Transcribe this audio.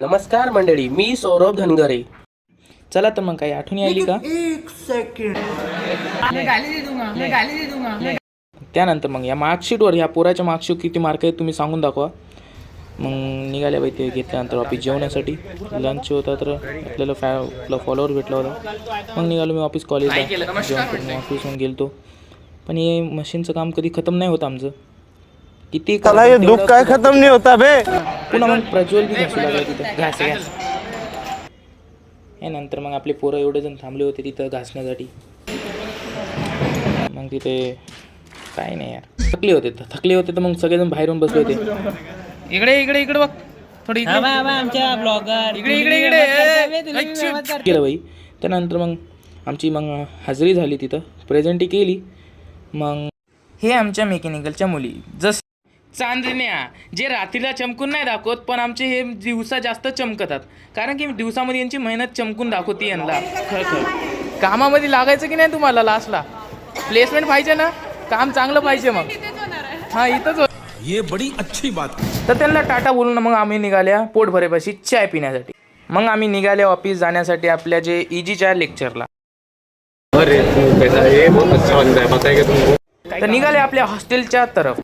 नमस्कार मंडळी, मी सौरभ धनगरे. चला तर मग काही आठवणी आली का? त्यानंतर मग या मार्कशीटवर ह्या पोराच्या मार्कशीट किती मार्क आहेत तुम्ही सांगून दाखवा. मग निघाल्या बाई ते घेतल्यानंतर ऑफिस जेवण्यासाठी लंच होता तर आपल्याला आपला फॉलोअर भेटला होता. मग निघालो मी ऑफिस कॉलेजला जेवण करून ऑफिसहून गेलतो. पण हे मशीनचं काम कधी खतम नाही होतं आमचं. किती दुःख काय खतम नाही होता बे. पुन्हा मग प्रज्वल बी घासू लागला तिथं घास हे नंतर मग आपले पोरं एवढे जण थांबले होते तिथं घासण्यासाठी. मग तिथे काय नाही यार, थकले होते तर मग सगळेजण बाहेरून बसले होते. इकडे बघ थोडी आमच्या ब्लॉगर केलं बाई. त्यानंतर मग आमची हजेरी झाली, तिथं प्रेझेंटी केली. मग हे आमच्या मेकॅनिकलच्या मुली जस चांदण्या जे रात्रीला चमकून नाही दाखवत, पण आमचे हे दिवसा जास्त चमकतात. कारण की दिवसामध्ये यांची मेहनत चमकून दाखवते यांना. खरं कामामध्ये लागायचं की नाही तुम्हाला? लास्टला प्लेसमेंट पाहिजे ना, काम चांगलं पाहिजे. मग हां इथंच ये बड़ी अच्छी बात. तर त्यांना टाटा बोलून मग आम्ही निघाल्या पोट भरेपाशी चाय पिण्यासाठी. मग आम्ही निघाले ऑफिस जाण्यासाठी आपल्या जे EG4 लेक्चरला. तर निघाले आपल्या हॉस्टेलच्या तरफ.